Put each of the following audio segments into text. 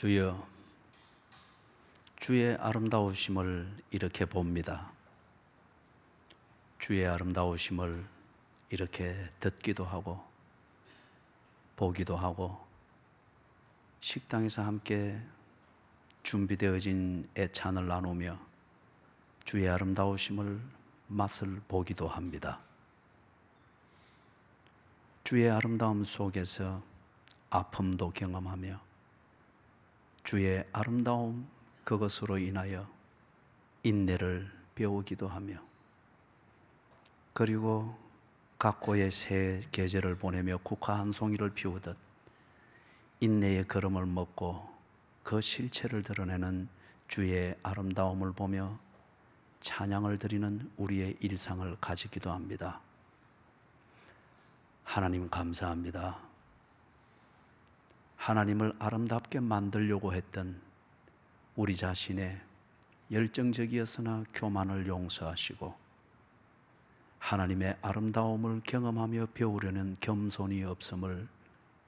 주여, 주의 아름다우심을 이렇게 봅니다. 주의 아름다우심을 이렇게 듣기도 하고 보기도 하고 식당에서 함께 준비되어진 애찬을 나누며 주의 아름다우심을 맛을 보기도 합니다. 주의 아름다움 속에서 아픔도 경험하며 주의 아름다움 그것으로 인하여 인내를 배우기도 하며 그리고 각고의 새 계절을 보내며 국화 한 송이를 피우듯 인내의 걸음을 먹고 그 실체를 드러내는 주의 아름다움을 보며 찬양을 드리는 우리의 일상을 가지기도 합니다. 하나님 감사합니다. 하나님을 아름답게 만들려고 했던 우리 자신의 열정적이었으나 교만을 용서하시고 하나님의 아름다움을 경험하며 배우려는 겸손이 없음을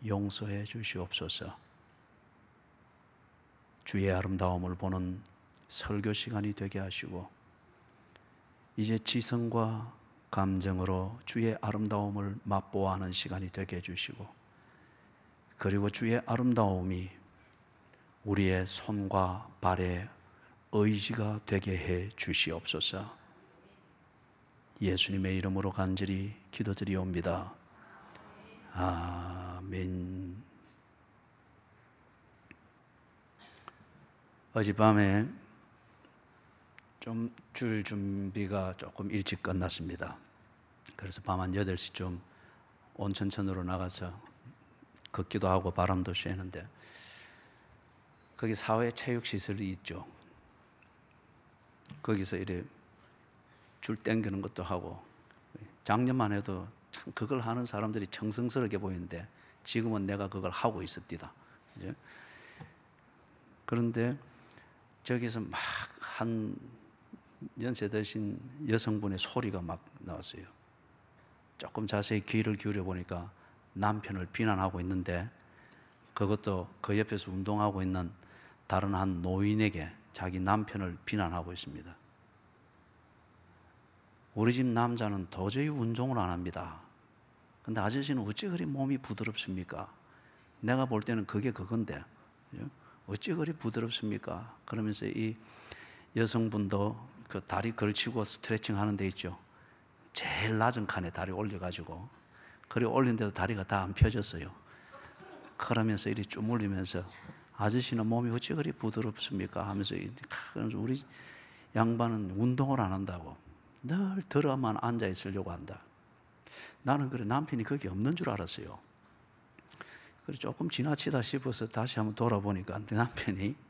용서해 주시옵소서. 주의 아름다움을 보는 설교 시간이 되게 하시고 이제 지성과 감정으로 주의 아름다움을 맛보아하는 시간이 되게 해주시고 그리고 주의 아름다움이 우리의 손과 발의 의지가 되게 해 주시옵소서. 예수님의 이름으로 간절히 기도드리옵니다. 아멘. 어젯밤에 좀 줄 준비가 조금 일찍 끝났습니다. 그래서 밤 한 8시쯤 온천천으로 나가서 걷기도 하고 바람도 쐬는데 거기 사회 체육시설이 있죠. 거기서 이래 줄 당기는 것도 하고 작년만 해도 참 그걸 하는 사람들이 정성스럽게 보이는데 지금은 내가 그걸 하고 있었디다. 그런데 저기서 막 한 연세 드신 여성분의 소리가 막 나왔어요. 조금 자세히 귀를 기울여 보니까 남편을 비난하고 있는데 그것도 그 옆에서 운동하고 있는 다른 한 노인에게 자기 남편을 비난하고 있습니다. 우리 집 남자는 도저히 운동을 안 합니다. 근데 아저씨는 어찌 그리 몸이 부드럽습니까? 내가 볼 때는 그게 그건데 어찌 그리 부드럽습니까? 그러면서 이 여성분도 그 다리 걸치고 스트레칭 하는 데 있죠. 제일 낮은 칸에 다리 올려가지고 그리고 올린데도 다리가 다 안 펴졌어요. 그러면서 이리 주물리면서 아저씨는 몸이 어찌 그리 부드럽습니까? 하면서 우리 양반은 운동을 안 한다고 늘 들어만 앉아 있으려고 한다. 나는 그래 남편이 거기 없는 줄 알았어요. 그래서 조금 지나치다 싶어서 다시 한번 돌아보니까 남편이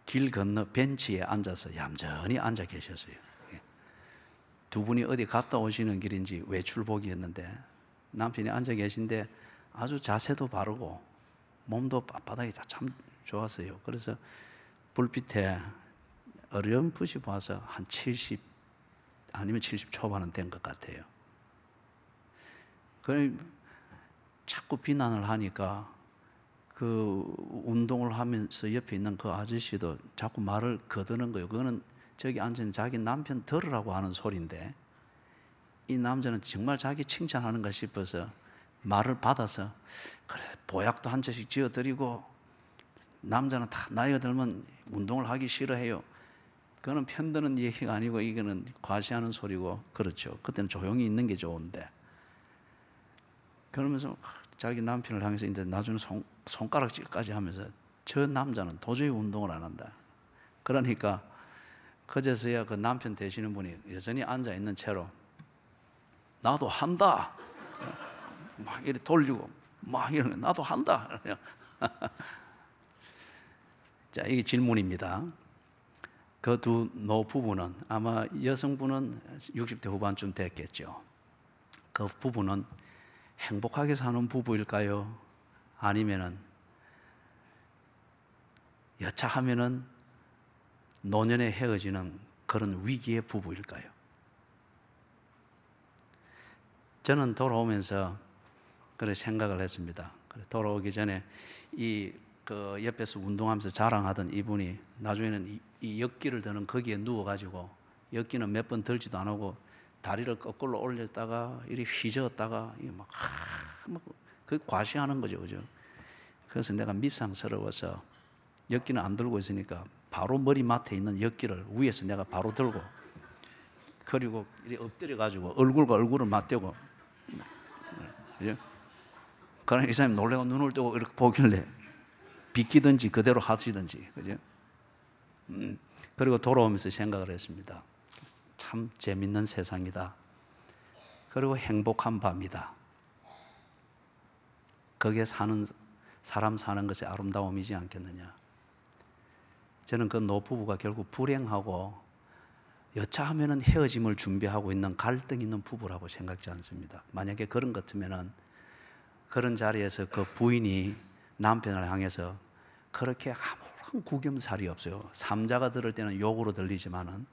길 건너 벤치에 앉아서 얌전히 앉아 계셨어요. 두 분이 어디 갔다 오시는 길인지 외출복이었는데 남편이 앉아 계신데 아주 자세도 바르고 몸도 빳빳하게 참 좋았어요. 그래서 불빛에 어렴풋이 봐서 한 70 아니면 70 초반은 된 것 같아요. 자꾸 비난을 하니까 그 운동을 하면서 옆에 있는 그 아저씨도 자꾸 말을 거드는 거예요. 그거는 저기 앉은 자기 남편 들으라고 하는 소리인데 이 남자는 정말 자기 칭찬하는가 싶어서 말을 받아서 그래 보약도 한 잔씩 지어드리고 남자는 다 나이가 들면 운동을 하기 싫어해요. 그거는 편드는 얘기가 아니고 이거는 과시하는 소리고 그렇죠. 그때는 조용히 있는 게 좋은데 그러면서 자기 남편을 향해서 이제 나중에 손가락질까지 하면서 저 남자는 도저히 운동을 안 한다. 그러니까 그제서야 그 남편 되시는 분이 여전히 앉아 있는 채로 나도 한다. 막 이렇게 돌리고 막 이러는 나도 한다. 자, 이게 질문입니다. 그 두 노부부는 아마 여성분은 60대 후반쯤 됐겠죠. 그 부부는 행복하게 사는 부부일까요? 아니면은 여차하면은 노년에 헤어지는 그런 위기의 부부일까요? 저는 돌아오면서 그래 생각을 했습니다. 그래 돌아오기 전에 이 그 옆에서 운동하면서 자랑하던 이분이 나중에는 이 엿기를 드는 거기에 누워가지고 엿기는 몇 번 들지도 안 하고 다리를 거꾸로 올렸다가 이리 휘저었다가 그 과시하는 거죠, 그죠? 그래서 내가 밉상스러워서 엿기는 안 들고 있으니까 바로 머리맡에 있는 엿기를 위에서 내가 바로 들고 그리고 이리 엎드려 가지고 얼굴과 얼굴을 맞대고, 그죠? 그러니까 이 사람이 놀래고 눈을 뜨고 이렇게 보길래 비키든지 그대로 하시든지, 그죠? 그리고 돌아오면서 생각을 했습니다. 참 재밌는 세상이다. 그리고 행복한 밤이다. 거기에 사람 사는 것이 아름다움이지 않겠느냐. 저는 그 노부부가 결국 불행하고 여차하면 헤어짐을 준비하고 있는 갈등 있는 부부라고 생각지 않습니다. 만약에 그런 것 같으면 그런 자리에서 그 부인이 남편을 향해서 그렇게 아무런 구겸살이 없어요. 삼자가 들을 때는 욕으로 들리지만은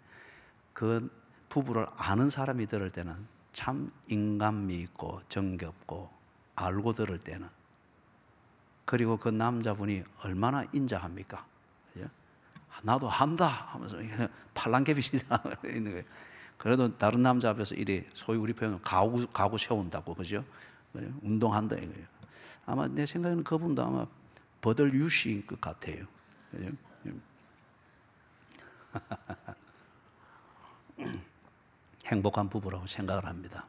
그 부부를 아는 사람이 들을 때는 참 인간미 있고 정겹고 알고 들을 때는, 그리고 그 남자분이 얼마나 인자합니까? 나도 한다 하면서 팔랑개비 시다 있는 거예요. 그래도 다른 남자 앞에서 이래 소위 우리 표현은 가구 세운다고, 그죠? 운동한다 이거예요. 아마 내 생각에는 그분도 아마 버들 유씨인 것 같아요. 그죠? 행복한 부부라고 생각을 합니다.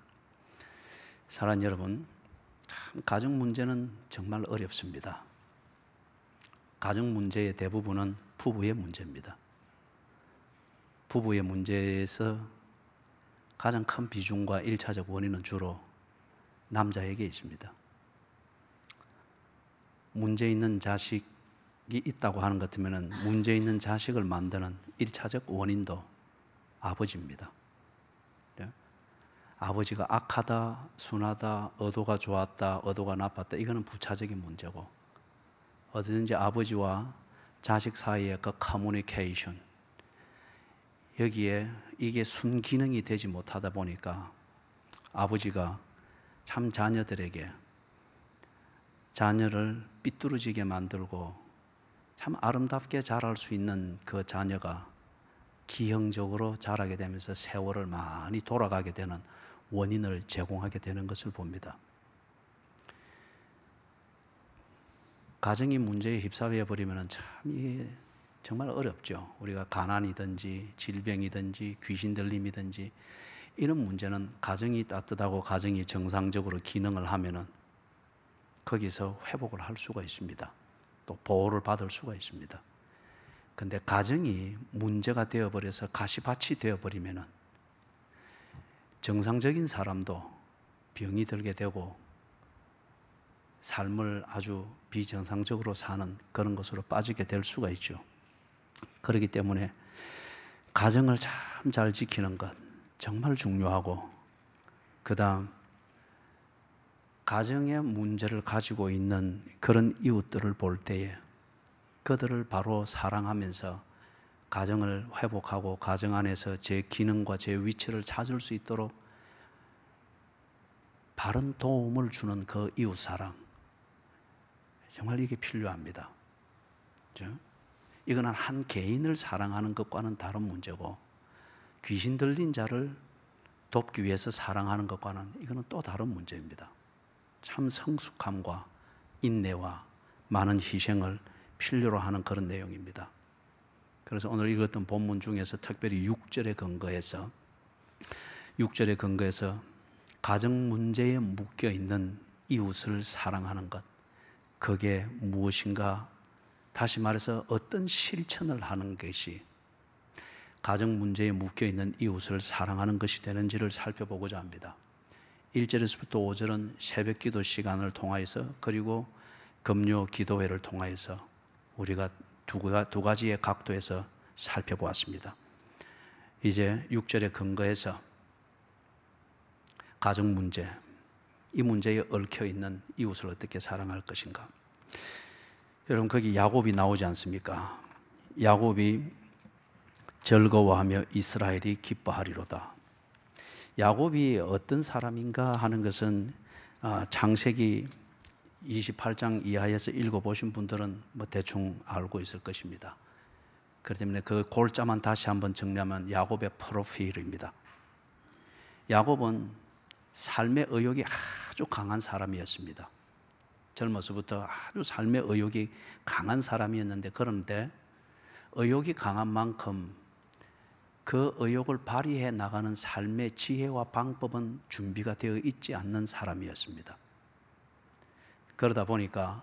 사랑하는 여러분, 참 가정 문제는 정말 어렵습니다. 가정 문제의 대부분은 부부의 문제입니다. 부부의 문제에서 가장 큰 비중과 1차적 원인은 주로 남자에게 있습니다. 문제 있는 자식이 있다고 하는 것 같으면 문제 있는 자식을 만드는 1차적 원인도 아버지입니다. 아버지가 악하다, 순하다, 의도가 좋았다, 의도가 나빴다, 이거는 부차적인 문제고, 어디든지 아버지와 자식 사이의 그 커뮤니케이션, 여기에 이게 순기능이 되지 못하다 보니까 아버지가 참 자녀들에게 자녀를 삐뚤어지게 만들고 참 아름답게 자랄 수 있는 그 자녀가 기형적으로 자라게 되면서 세월을 많이 돌아가게 되는 원인을 제공하게 되는 것을 봅니다. 가정이 문제에 휩싸여 버리면 참 이게 정말 어렵죠. 우리가 가난이든지 질병이든지 귀신 들림이든지 이런 문제는 가정이 따뜻하고 가정이 정상적으로 기능을 하면은 거기서 회복을 할 수가 있습니다. 또 보호를 받을 수가 있습니다. 근데 가정이 문제가 되어버려서 가시밭이 되어버리면은 정상적인 사람도 병이 들게 되고 삶을 아주 비정상적으로 사는 그런 것으로 빠지게 될 수가 있죠. 그렇기 때문에 가정을 참 잘 지키는 것 정말 중요하고, 그 다음 가정의 문제를 가지고 있는 그런 이웃들을 볼 때에 그들을 바로 사랑하면서 가정을 회복하고 가정 안에서 제 기능과 제 위치를 찾을 수 있도록 바른 도움을 주는 그 이웃사랑, 정말 이게 필요합니다. 그렇죠? 이거는 한 개인을 사랑하는 것과는 다른 문제고, 귀신 들린 자를 돕기 위해서 사랑하는 것과는 이거는 또 다른 문제입니다. 참 성숙함과 인내와 많은 희생을 필요로 하는 그런 내용입니다. 그래서 오늘 읽었던 본문 중에서 특별히 6절에 근거해서 가정 문제에 묶여 있는 이웃을 사랑하는 것, 그게 무엇인가, 다시 말해서 어떤 실천을 하는 것이 가정 문제에 묶여 있는 이웃을 사랑하는 것이 되는지를 살펴보고자 합니다. 1절에서부터 5절은 새벽 기도 시간을 통하여서, 그리고 금요 기도회를 통하여서 우리가 두 가지의 각도에서 살펴보았습니다. 이제 6절에 근거해서 가정 문제, 이 문제에 얽혀 있는 이웃을 어떻게 사랑할 것인가. 여러분, 거기 야곱이 나오지 않습니까? 야곱이 즐거워하며 이스라엘이 기뻐하리로다. 야곱이 어떤 사람인가 하는 것은 창세기 28장 이하에서 읽어보신 분들은 뭐 대충 알고 있을 것입니다. 그렇기 때문에 그 골자만 다시 한번 정리하면 야곱의 프로필입니다. 야곱은 삶의 의욕이 아주 강한 사람이었습니다. 젊어서부터 아주 삶의 의욕이 강한 사람이었는데, 그런데 의욕이 강한 만큼 그 의욕을 발휘해 나가는 삶의 지혜와 방법은 준비가 되어 있지 않는 사람이었습니다. 그러다 보니까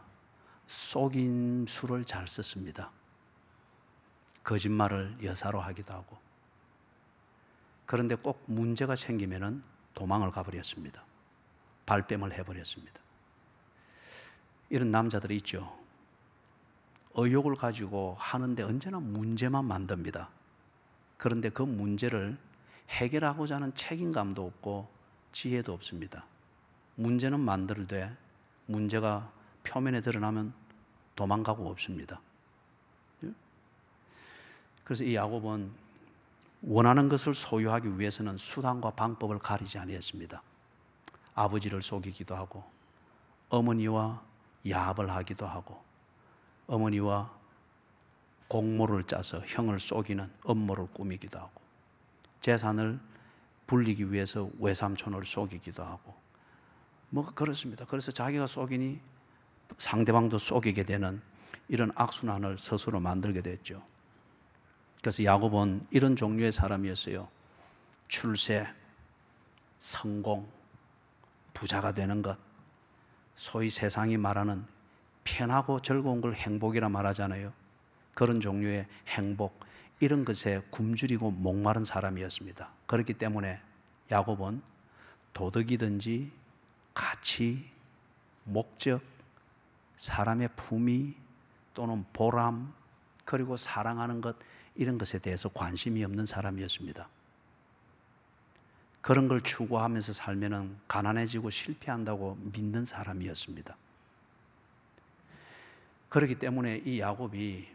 속임수를 잘 썼습니다. 거짓말을 여사로 하기도 하고. 그런데 꼭 문제가 생기면은 도망을 가버렸습니다. 발뺌을 해버렸습니다. 이런 남자들이 있죠. 의욕을 가지고 하는데 언제나 문제만 만듭니다. 그런데 그 문제를 해결하고자 하는 책임감도 없고 지혜도 없습니다. 문제는 만들되 문제가 표면에 드러나면 도망가고 없습니다. 그래서 이 야곱은 원하는 것을 소유하기 위해서는 수단과 방법을 가리지 아니했습니다. 아버지를 속이기도 하고, 어머니와 야합을 하기도 하고, 어머니와 공모를 짜서 형을 속이는 음모를 꾸미기도 하고, 재산을 불리기 위해서 외삼촌을 속이기도 하고, 뭐 그렇습니다. 그래서 자기가 속이니 상대방도 속이게 되는 이런 악순환을 스스로 만들게 됐죠. 그래서 야곱은 이런 종류의 사람이었어요. 출세, 성공, 부자가 되는 것, 소위 세상이 말하는 편하고 즐거운 걸 행복이라 말하잖아요. 그런 종류의 행복, 이런 것에 굶주리고 목마른 사람이었습니다. 그렇기 때문에 야곱은 도덕이든지 가치, 목적, 사람의 품위 또는 보람, 그리고 사랑하는 것, 이런 것에 대해서 관심이 없는 사람이었습니다. 그런 걸 추구하면서 살면은 가난해지고 실패한다고 믿는 사람이었습니다. 그렇기 때문에 이 야곱이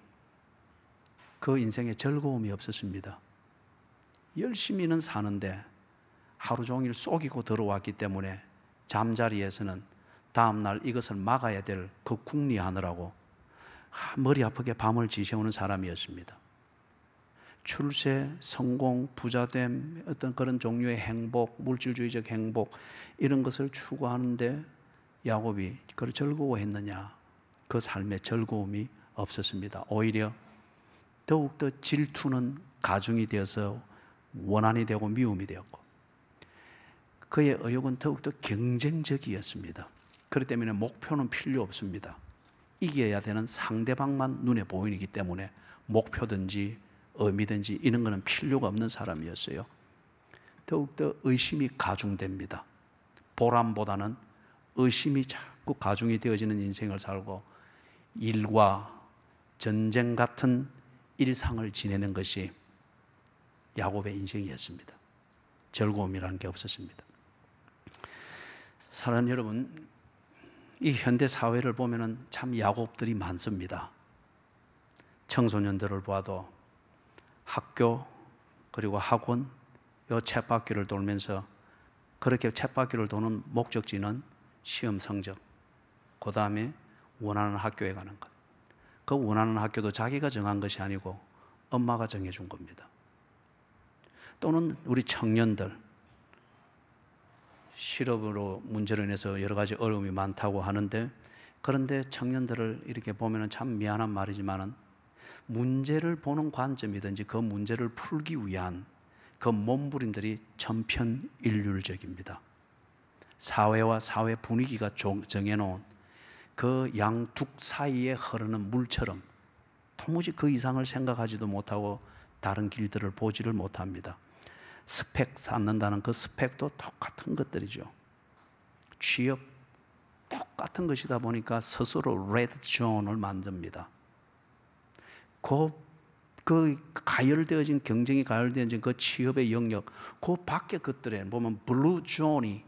그 인생에 즐거움이 없었습니다. 열심히는 사는데 하루 종일 속이고 들어왔기 때문에 잠자리에서는 다음날 이것을 막아야 될 그 궁리하느라고 머리 아프게 밤을 지새우는 사람이었습니다. 출세, 성공, 부자됨, 어떤 그런 종류의 행복, 물질주의적 행복, 이런 것을 추구하는데 야곱이 그걸 즐거워했느냐? 그 삶에 즐거움이 없었습니다. 오히려 더욱더 질투는 가중이 되어서 원한이 되고 미움이 되었고, 그의 의욕은 더욱더 경쟁적이었습니다. 그렇기 때문에 목표는 필요 없습니다. 이겨야 되는 상대방만 눈에 보이기 때문에 목표든지 의미든지 이런 것은 필요가 없는 사람이었어요. 더욱더 의심이 가중됩니다. 보람보다는 의심이 자꾸 가중이 되어지는 인생을 살고 일과 전쟁 같은 일상을 지내는 것이 야곱의 인생이었습니다. 즐거움이라는 게 없었습니다. 사랑하는 여러분, 이 현대 사회를 보면은 참 야곱들이 많습니다. 청소년들을 봐도 학교 그리고 학원, 요 쳇바퀴를 돌면서, 그렇게 쳇바퀴를 도는 목적지는 시험 성적, 그 다음에 원하는 학교에 가는 것. 그 원하는 학교도 자기가 정한 것이 아니고 엄마가 정해준 겁니다. 또는 우리 청년들, 실업으로 문제로 인해서 여러 가지 어려움이 많다고 하는데, 그런데 청년들을 이렇게 보면 참 미안한 말이지만은 문제를 보는 관점이든지 그 문제를 풀기 위한 그 몸부림들이 천편일률적입니다. 사회와 사회 분위기가 정해놓은 그 양둑 사이에 흐르는 물처럼 도무지 그 이상을 생각하지도 못하고 다른 길들을 보지를 못합니다. 스펙 쌓는다는 그 스펙도 똑같은 것들이죠. 취업 똑같은 것이다 보니까 스스로 레드 존을 만듭니다. 그 가열되어진, 경쟁이 가열되어진 그 취업의 영역, 그 밖의 것들에 보면 블루 존이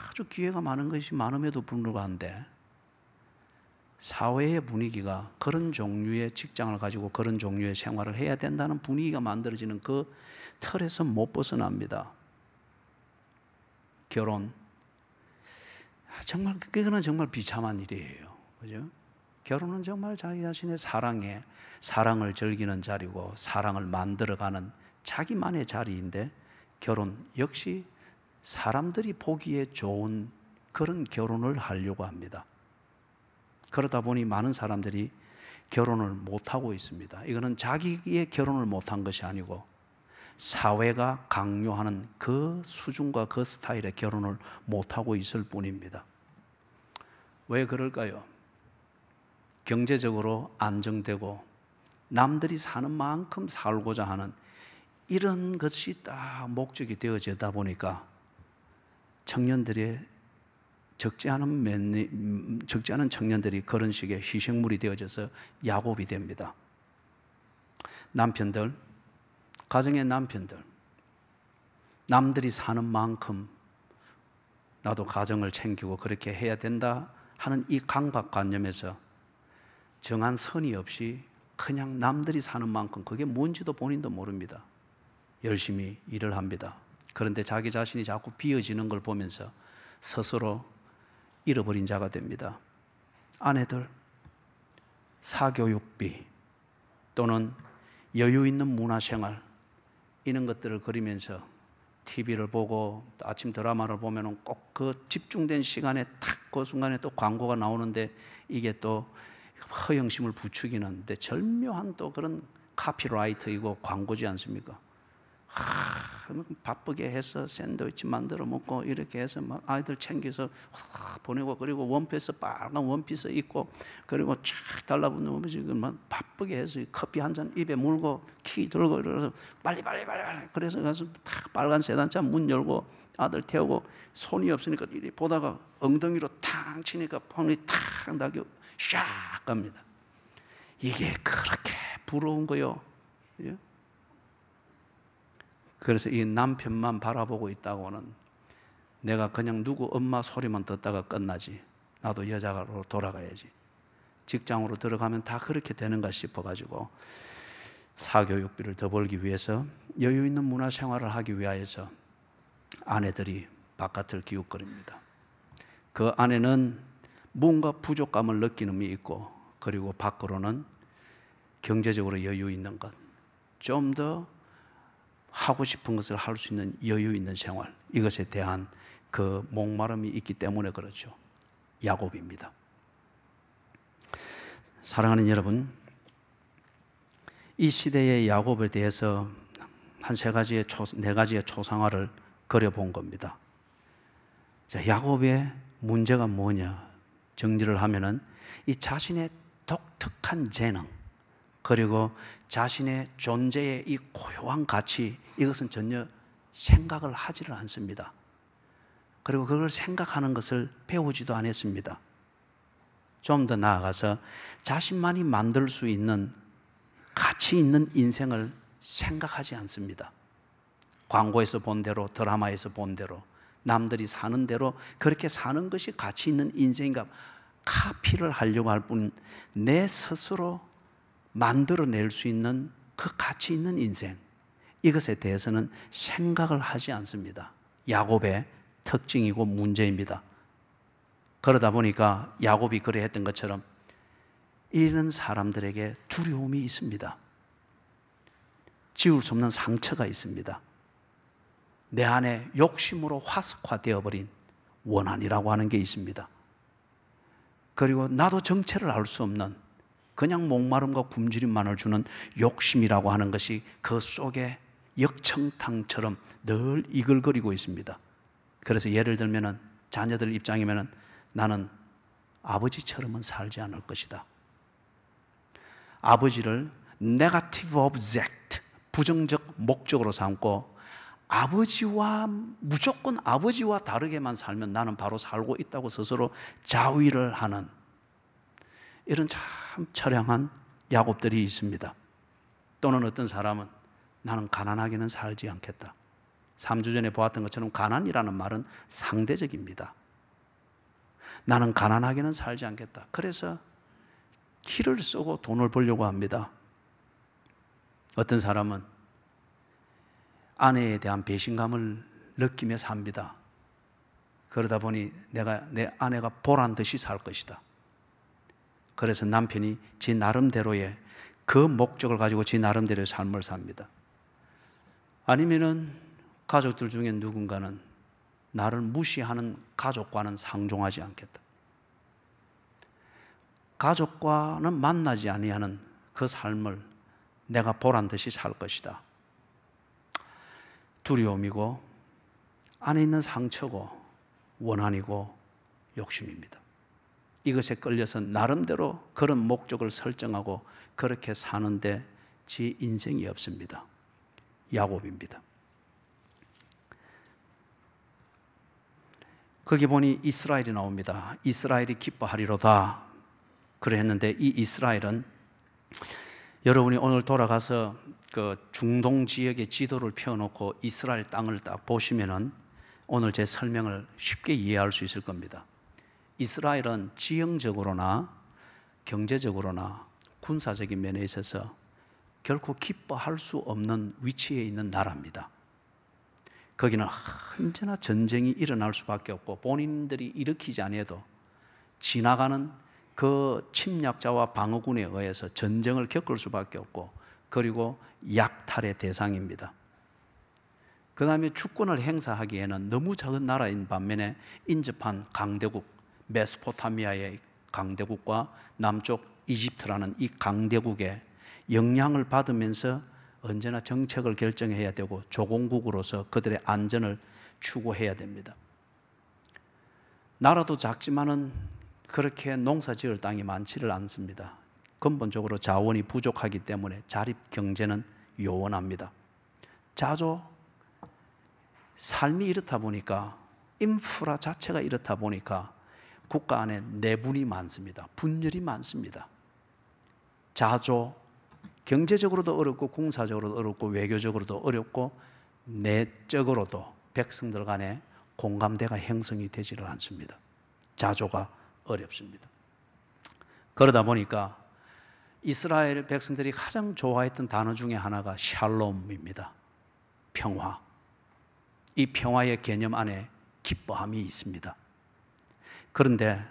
아주 기회가 많은 것이 많음에도 불구하고인데, 사회의 분위기가 그런 종류의 직장을 가지고 그런 종류의 생활을 해야 된다는 분위기가 만들어지는 그 틀에서 못 벗어납니다. 결혼, 정말 그거는 정말 비참한 일이에요. 그죠? 결혼은 정말 자기 자신의 사랑을 즐기는 자리고 사랑을 만들어가는 자기만의 자리인데 결혼 역시 사람들이 보기에 좋은 그런 결혼을 하려고 합니다. 그러다 보니 많은 사람들이 결혼을 못하고 있습니다. 이거는 자기의 결혼을 못한 것이 아니고 사회가 강요하는 그 수준과 그 스타일의 결혼을 못하고 있을 뿐입니다. 왜 그럴까요? 경제적으로 안정되고 남들이 사는 만큼 살고자 하는 이런 것이 딱 목적이 되어지다 보니까 청년들의 적지 않은 청년들이 그런 식의 희생물이 되어져서 야곱이 됩니다. 남편들, 가정의 남편들, 남들이 사는 만큼 나도 가정을 챙기고 그렇게 해야 된다 하는 이 강박관념에서 정한 선이 없이 그냥 남들이 사는 만큼 그게 뭔지도 본인도 모릅니다. 열심히 일을 합니다. 그런데 자기 자신이 자꾸 비어지는 걸 보면서 스스로 잃어버린 자가 됩니다. 아내들, 사교육비 또는 여유 있는 문화생활 이런 것들을 그리면서 TV를 보고 아침 드라마를 보면 꼭 그 집중된 시간에 탁 그 순간에 또 광고가 나오는데 이게 또 허영심을 부추기는데 절묘한 또 그런 카피라이트이고 광고지 않습니까? 바쁘게 해서 샌드위치 만들어 먹고 이렇게 해서 막 아이들 챙겨서 보내고 그리고 원피스 빨간 원피스 입고 그리고 쫙 달라붙는 지금 막 바쁘게 해서 커피 한 잔 입에 물고 키 들고 이러서 빨리 그래서 가서 탁 빨간 세단차 문 열고 아들 태우고 손이 없으니까 이리 보다가 엉덩이로 탕 치니까 폰이 탁 나게 샥 갑니다. 이게 그렇게 부러운 거요. 예? 그래서 이 남편만 바라보고 있다고는 내가 그냥 누구 엄마 소리만 듣다가 끝나지. 나도 여자로 돌아가야지. 직장으로 들어가면 다 그렇게 되는가 싶어가지고 사교육비를 더 벌기 위해서 여유 있는 문화생활을 하기 위하여서 아내들이 바깥을 기웃거립니다. 그 안에는 뭔가 부족감을 느끼는 게 있고 그리고 밖으로는 경제적으로 여유 있는 것, 좀 더 하고 싶은 것을 할 수 있는 여유 있는 생활, 이것에 대한 그 목마름이 있기 때문에 그렇죠. 야곱입니다. 사랑하는 여러분, 이 시대의 야곱에 대해서 한 네 가지의 초상화를 그려본 겁니다. 자, 야곱의 문제가 뭐냐 정리를 하면은 이 자신의 독특한 재능 그리고 자신의 존재의 이 고요한 가치, 이것은 전혀 생각을 하지를 않습니다. 그리고 그걸 생각하는 것을 배우지도 않았습니다. 좀 더 나아가서 자신만이 만들 수 있는 가치 있는 인생을 생각하지 않습니다. 광고에서 본 대로, 드라마에서 본 대로, 남들이 사는 대로 그렇게 사는 것이 가치 있는 인생인가 카피를 하려고 할 뿐 내 스스로 만들어낼 수 있는 그 가치 있는 인생, 이것에 대해서는 생각을 하지 않습니다. 야곱의 특징이고 문제입니다. 그러다 보니까 야곱이 그래 했던 것처럼 이런 사람들에게 두려움이 있습니다. 지울 수 없는 상처가 있습니다. 내 안에 욕심으로 화석화되어 버린 원한이라고 하는 게 있습니다. 그리고 나도 정체를 알 수 없는 그냥 목마름과 굶주림만을 주는 욕심이라고 하는 것이 그 속에 역청탕처럼 늘 이글거리고 있습니다. 그래서 예를 들면은 자녀들 입장이면은 나는 아버지처럼은 살지 않을 것이다. 아버지를 네거티브 오브젝트, 부정적 목적으로 삼고 무조건 아버지와 다르게만 살면 나는 바로 살고 있다고 스스로 자위를 하는 이런 참 처량한 야곱들이 있습니다. 또는 어떤 사람은 나는 가난하게는 살지 않겠다. 3주 전에 보았던 것처럼 가난이라는 말은 상대적입니다. 나는 가난하게는 살지 않겠다. 그래서 키를 쓰고 돈을 벌려고 합니다. 어떤 사람은 아내에 대한 배신감을 느끼며 삽니다. 그러다 보니 내 아내가 보란 듯이 살 것이다. 그래서 남편이 지 나름대로의 그 목적을 가지고 지 나름대로의 삶을 삽니다. 아니면은 가족들 중에 누군가는 나를 무시하는 가족과는 상종하지 않겠다. 가족과는 만나지 아니하는 그 삶을 내가 보란 듯이 살 것이다. 두려움이고 안에 있는 상처고 원한이고 욕심입니다. 이것에 끌려서 나름대로 그런 목적을 설정하고 그렇게 사는데 지 인생이 없습니다. 야곱입니다. 거기 보니 이스라엘이 나옵니다. 이스라엘이 기뻐하리로다. 그래 했는데 이 이스라엘은 여러분이 오늘 돌아가서 그 중동 지역의 지도를 펴놓고 이스라엘 땅을 딱 보시면은 오늘 제 설명을 쉽게 이해할 수 있을 겁니다. 이스라엘은 지형적으로나 경제적으로나 군사적인 면에 있어서 결코 기뻐할 수 없는 위치에 있는 나라입니다. 거기는 언제나 전쟁이 일어날 수밖에 없고 본인들이 일으키지 않아도 지나가는 그 침략자와 방어군에 의해서 전쟁을 겪을 수밖에 없고 그리고 약탈의 대상입니다. 그 다음에 주권을 행사하기에는 너무 작은 나라인 반면에 인접한 강대국 메소포타미아의 강대국과 남쪽 이집트라는 이 강대국의 영향을 받으면서 언제나 정책을 결정해야 되고 조공국으로서 그들의 안전을 추구해야 됩니다. 나라도 작지만은 그렇게 농사 지을 땅이 많지를 않습니다. 근본적으로 자원이 부족하기 때문에 자립 경제는 요원합니다. 자주 삶이 이렇다 보니까 인프라 자체가 이렇다 보니까 국가 안에 내분이 많습니다. 분열이 많습니다. 자조, 경제적으로도 어렵고 군사적으로도 어렵고 외교적으로도 어렵고 내적으로도 백성들 간에 공감대가 형성이 되지를 않습니다. 자조가 어렵습니다. 그러다 보니까 이스라엘 백성들이 가장 좋아했던 단어 중에 하나가 샬롬입니다. 평화. 이 평화의 개념 안에 기뻐함이 있습니다. 그런데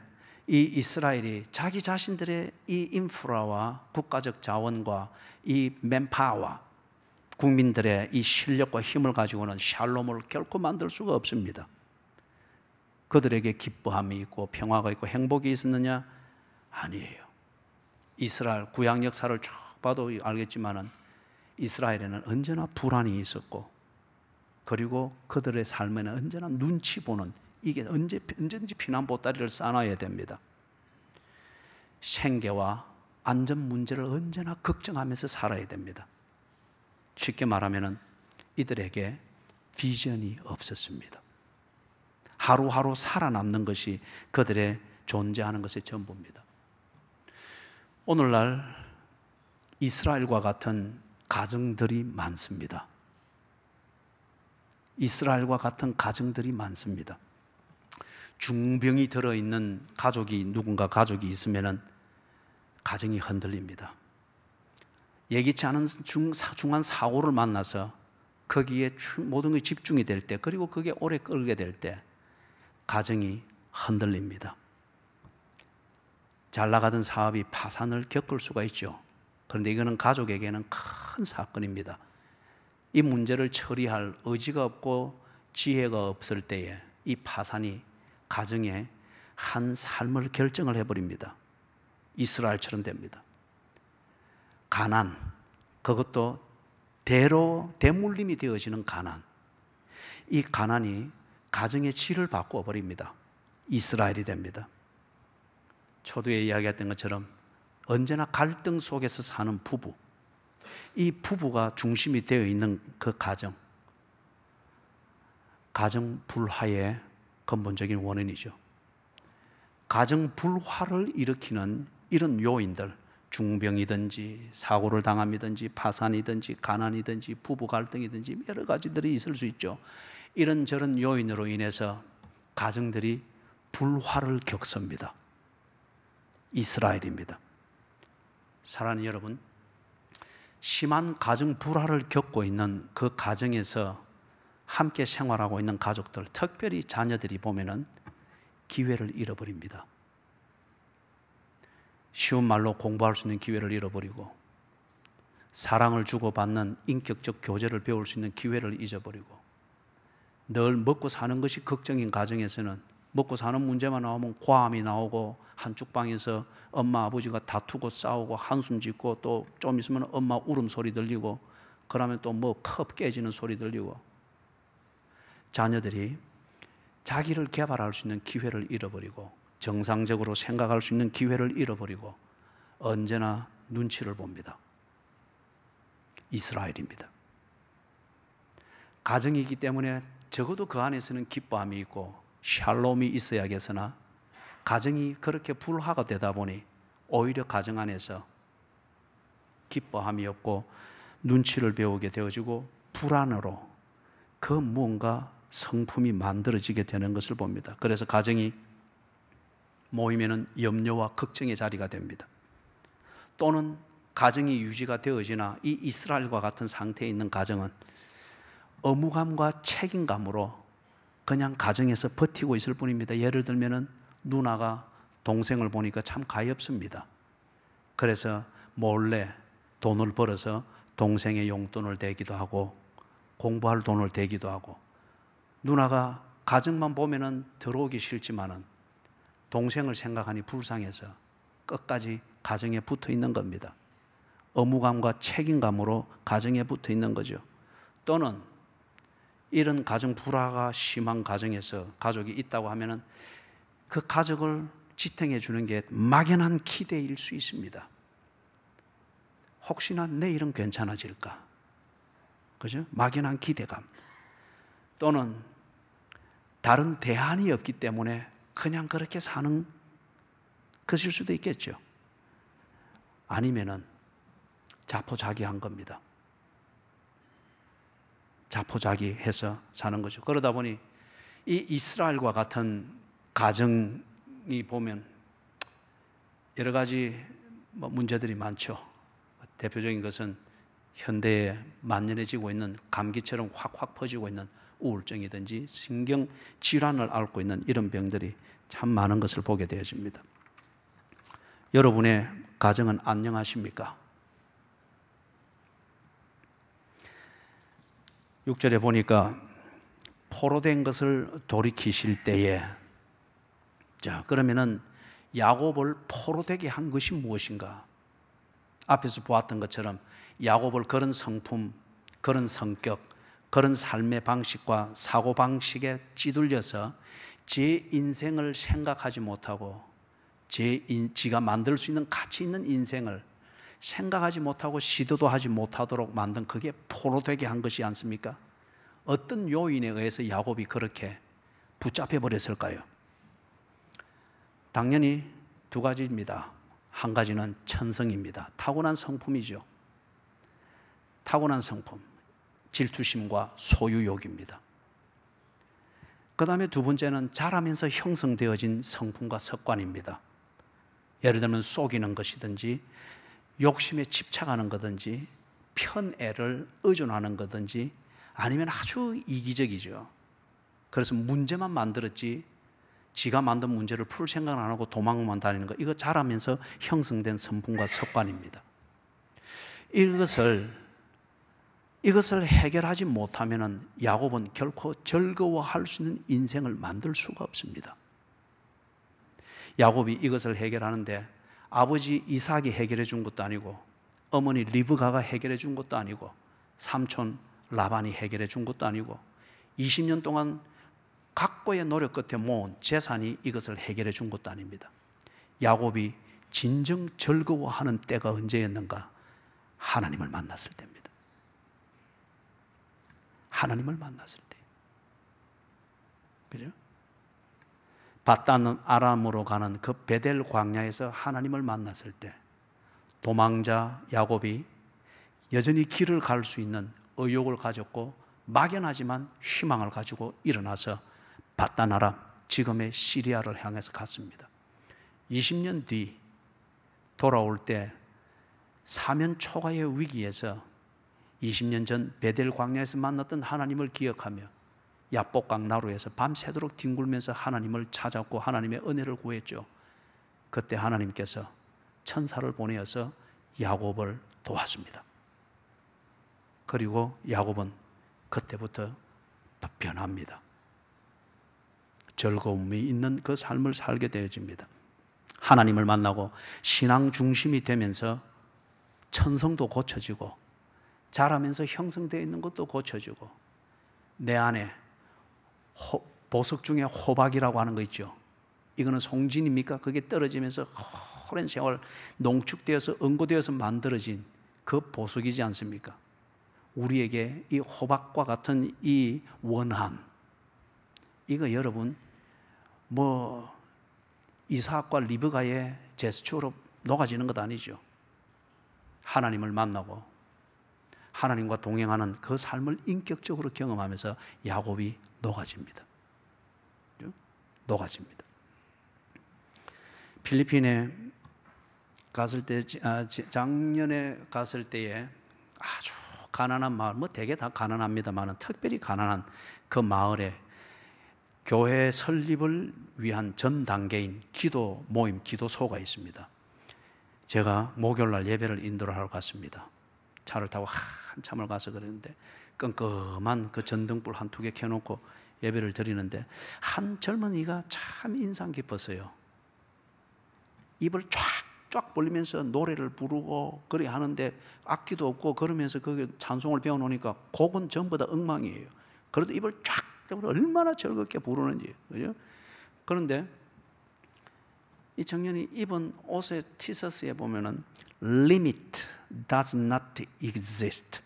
이 이스라엘이 자기 자신들의 이 인프라와 국가적 자원과 이 맨파워, 국민들의 이 실력과 힘을 가지고는 샬롬을 결코 만들 수가 없습니다. 그들에게 기뻐함이 있고 평화가 있고 행복이 있었느냐? 아니에요. 이스라엘 구약 역사를 쭉 봐도 알겠지만은 이스라엘에는 언제나 불안이 있었고 그리고 그들의 삶에는 언제나 눈치 보는 이게 언제든지 피난 보따리를 싸놔야 됩니다. 생계와 안전 문제를 언제나 걱정하면서 살아야 됩니다. 쉽게 말하면 이들에게 비전이 없었습니다. 하루하루 살아남는 것이 그들의 존재하는 것의 전부입니다. 오늘날 이스라엘과 같은 가정들이 많습니다. 이스라엘과 같은 가정들이 많습니다. 중병이 들어있는 누군가 가족이 있으면 가정이 흔들립니다. 예기치 않은 중한 사고를 만나서 거기에 모든 것이 집중이 될 때, 그리고 그게 오래 끌게 될 때 가정이 흔들립니다. 잘 나가던 사업이 파산을 겪을 수가 있죠. 그런데 이거는 가족에게는 큰 사건입니다. 이 문제를 처리할 의지가 없고 지혜가 없을 때에 이 파산이 가정의 한 삶을 결정을 해버립니다. 이스라엘처럼 됩니다. 가난, 그것도 대물림이 되어지는 가난. 이 가난이 가정의 질을 바꾸어 버립니다. 이스라엘이 됩니다. 초두에 이야기했던 것처럼 언제나 갈등 속에서 사는 부부, 이 부부가 중심이 되어 있는 그 가정 불화의 근본적인 원인이죠. 가정 불화를 일으키는 이런 요인들, 중병이든지 사고를 당함이든지 파산이든지 가난이든지 부부 갈등이든지 여러 가지들이 있을 수 있죠. 이런저런 요인으로 인해서 가정들이 불화를 겪습니다. 이스라엘입니다. 사랑하는 여러분, 심한 가정 불화를 겪고 있는 그 가정에서 함께 생활하고 있는 가족들, 특별히 자녀들이 보면은 기회를 잃어버립니다. 쉬운 말로 공부할 수 있는 기회를 잃어버리고, 사랑을 주고받는 인격적 교제를 배울 수 있는 기회를 잊어버리고, 늘 먹고 사는 것이 걱정인 가정에서는 먹고 사는 문제만 나오면 고함이 나오고, 한쪽방에서 엄마 아버지가 다투고 싸우고 한숨 짓고, 또 좀 있으면 엄마 울음소리 들리고, 그러면 또 뭐 컵 깨지는 소리 들리고, 자녀들이 자기를 개발할 수 있는 기회를 잃어버리고, 정상적으로 생각할 수 있는 기회를 잃어버리고, 언제나 눈치를 봅니다. 이스라엘입니다. 가정이기 때문에 적어도 그 안에서는 기뻐함이 있고 샬롬이 있어야겠으나, 가정이 그렇게 불화가 되다 보니 오히려 가정 안에서 기뻐함이 없고 눈치를 배우게 되어지고 불안으로 그 무언가 성품이 만들어지게 되는 것을 봅니다. 그래서 가정이 모이면은 염려와 걱정의 자리가 됩니다. 또는 가정이 유지가 되어지나 이 이스라엘과 같은 상태에 있는 가정은 의무감과 책임감으로 그냥 가정에서 버티고 있을 뿐입니다. 예를 들면은 누나가 동생을 보니까 참 가엾습니다. 그래서 몰래 돈을 벌어서 동생의 용돈을 대기도 하고 공부할 돈을 대기도 하고, 누나가 가정만 보면은 들어오기 싫지만은 동생을 생각하니 불쌍해서 끝까지 가정에 붙어 있는 겁니다. 의무감과 책임감으로 가정에 붙어 있는 거죠. 또는 이런 가정 불화가 심한 가정에서 가족이 있다고 하면은 그 가족을 지탱해 주는 게 막연한 기대일 수 있습니다. 혹시나 내일은 괜찮아질까? 그죠? 막연한 기대감. 또는 다른 대안이 없기 때문에 그냥 그렇게 사는 것일 수도 있겠죠. 아니면은 자포자기한 겁니다. 자포자기해서 사는 거죠. 그러다 보니 이 이스라엘과 같은 가정이 보면 여러 가지 문제들이 많죠. 대표적인 것은 현대에 만연해지고 있는 감기처럼 확확 퍼지고 있는 우울증이든지 신경 질환을 앓고 있는 이런 병들이 참 많은 것을 보게 되어집니다. 여러분의 가정은 안녕하십니까? 6절에 보니까 포로된 것을 돌이키실 때에, 자, 그러면은 야곱을 포로되게 한 것이 무엇인가? 앞에서 보았던 것처럼 야곱을 그런 성품, 그런 성격, 그런 삶의 방식과 사고방식에 찌들려서 제 인생을 생각하지 못하고 지가 만들 수 있는 가치 있는 인생을 생각하지 못하고 시도도 하지 못하도록 만든, 그게 포로되게 한 것이 않습니까? 어떤 요인에 의해서 야곱이 그렇게 붙잡혀 버렸을까요? 당연히 두 가지입니다. 한 가지는 천성입니다. 타고난 성품이죠. 타고난 성품, 질투심과 소유욕입니다. 그 다음에 두 번째는 자라면서 형성되어진 성품과 습관입니다. 예를 들면 속이는 것이든지 욕심에 집착하는 것든지 편애를 의존하는 것든지, 아니면 아주 이기적이죠. 그래서 문제만 만들었지 지가 만든 문제를 풀 생각 안 하고 도망만 다니는 것, 이거 자라면서 형성된 성품과 습관입니다. 이것을 해결하지 못하면 야곱은 결코 즐거워할 수 있는 인생을 만들 수가 없습니다. 야곱이 이것을 해결하는데 아버지 이삭이 해결해 준 것도 아니고, 어머니 리브가가 해결해 준 것도 아니고, 삼촌 라반이 해결해 준 것도 아니고, 20년 동안 각고의 노력 끝에 모은 재산이 이것을 해결해 준 것도 아닙니다. 야곱이 진정 즐거워하는 때가 언제였는가? 하나님을 만났을 때입니다. 하나님을 만났을 때. 그죠? 밧단 아람으로 가는 그 베델 광야에서 하나님을 만났을 때, 도망자 야곱이 여전히 길을 갈 수 있는 의욕을 가졌고 막연하지만 희망을 가지고 일어나서 밧단 아람, 지금의 시리아를 향해서 갔습니다. 20년 뒤 돌아올 때 사면 초가의 위기에서 20년 전 베델 광야에서 만났던 하나님을 기억하며 야복강 나루에서 밤새도록 뒹굴면서 하나님을 찾았고 하나님의 은혜를 구했죠. 그때 하나님께서 천사를 보내어서 야곱을 도왔습니다. 그리고 야곱은 그때부터 변합니다. 즐거움이 있는 그 삶을 살게 되어집니다. 하나님을 만나고 신앙 중심이 되면서 천성도 고쳐지고 자라면서 형성되어 있는 것도 고쳐지고 내 안에 보석 중에 호박이라고 하는 거 있죠. 이거는 송진입니까? 그게 떨어지면서 오랜 세월 농축되어서 응고되어서 만들어진 그 보석이지 않습니까? 우리에게 이 호박과 같은 이 원함, 이거 여러분 뭐 이삭과 리브가의 제스처로 녹아지는 것 아니죠. 하나님을 만나고 하나님과 동행하는 그 삶을 인격적으로 경험하면서 야곱이 녹아집니다. 녹아집니다. 필리핀에 갔을 때, 작년에 갔을 때에 아주 가난한 마을, 뭐 되게 다 가난합니다만 특별히 가난한 그 마을에 교회 설립을 위한 전 단계인 기도 모임, 기도소가 있습니다. 제가 목요일날 예배를 인도를 하러 갔습니다. 차를 타고 한참을 가서 그랬는데 끔끔한 그 전등불 한 두 개 켜놓고 예배를 드리는데 한 젊은이가 참 인상 깊었어요. 입을 쫙쫙 벌리면서 노래를 부르고 그래 하는데 악기도 없고 그러면서 그 찬송을 배워놓으니까 곡은 전부 다 엉망이에요. 그래도 입을 쫙 얼마나 즐겁게 부르는지, 그죠? 그런데 이 청년이 입은 옷의 티셔츠에 보면은 limit does not exist.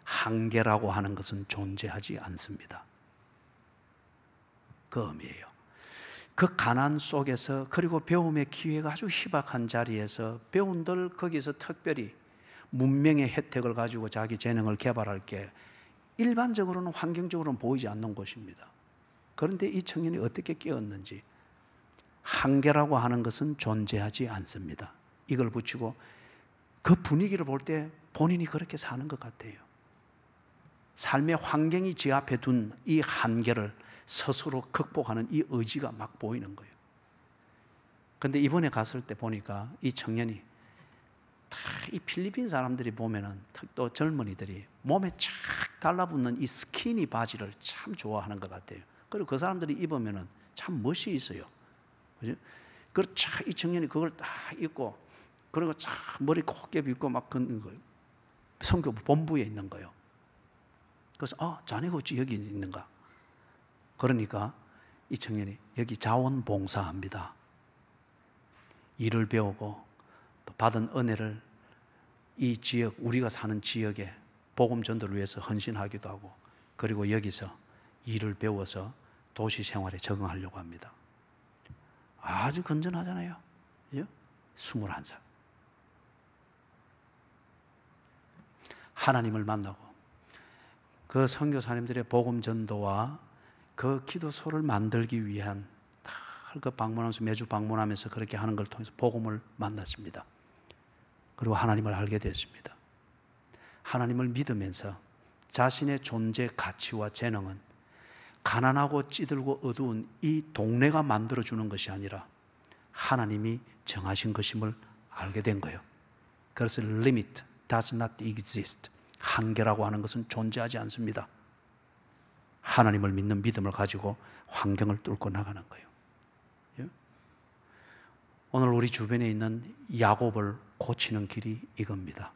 한계라고 하는 것은 존재하지 않습니다. 그 의미예요. 그 가난 속에서 그리고 배움의 기회가 아주 희박한 자리에서 배운들 거기서 특별히 문명의 혜택을 가지고 자기 재능을 개발할 게 일반적으로는 환경적으로는 보이지 않는 것입니다. 그런데 이 청년이 어떻게 깨었는지 한계라고 하는 것은 존재하지 않습니다. 이걸 붙이고 그 분위기를 볼 때 본인이 그렇게 사는 것 같아요. 삶의 환경이 제 앞에 둔 이 한계를 스스로 극복하는 이 의지가 막 보이는 거예요. 그런데 이번에 갔을 때 보니까 이 청년이 이 필리핀 사람들이 보면은 또 젊은이들이 몸에 착 달라붙는 이 스키니 바지를 참 좋아하는 것 같아요. 그리고 그 사람들이 입으면은 참 멋이 있어요. 그죠? 그리고 이 청년이 그걸 딱 입고 그리고 참 머리 곱게 빗고 막 그런 거예요. 선교부 본부에 있는 거예요. 그래서 자네가 어찌 여기 있는가? 그러니까 이 청년이 여기 자원봉사합니다. 일을 배우고 또 받은 은혜를 이 지역, 우리가 사는 지역에 복음 전도를 위해서 헌신하기도 하고 그리고 여기서 일을 배워서 도시 생활에 적응하려고 합니다. 아주 건전하잖아요. 21살. 하나님을 만나고 그 선교사님들의 복음 전도와 그 기도소를 만들기 위한 그 방문하면서 매주 방문하면서 그렇게 하는 걸 통해서 복음을 만났습니다. 그리고 하나님을 알게 됐습니다. 하나님을 믿으면서 자신의 존재 가치와 재능은 가난하고 찌들고 어두운 이 동네가 만들어주는 것이 아니라 하나님이 정하신 것임을 알게 된 거예요. 그래서 limit does not exist. 한계라고 하는 것은 존재하지 않습니다. 하나님을 믿는 믿음을 가지고 환경을 뚫고 나가는 거예요. 오늘 우리 주변에 있는 야곱을 고치는 길이 이겁니다.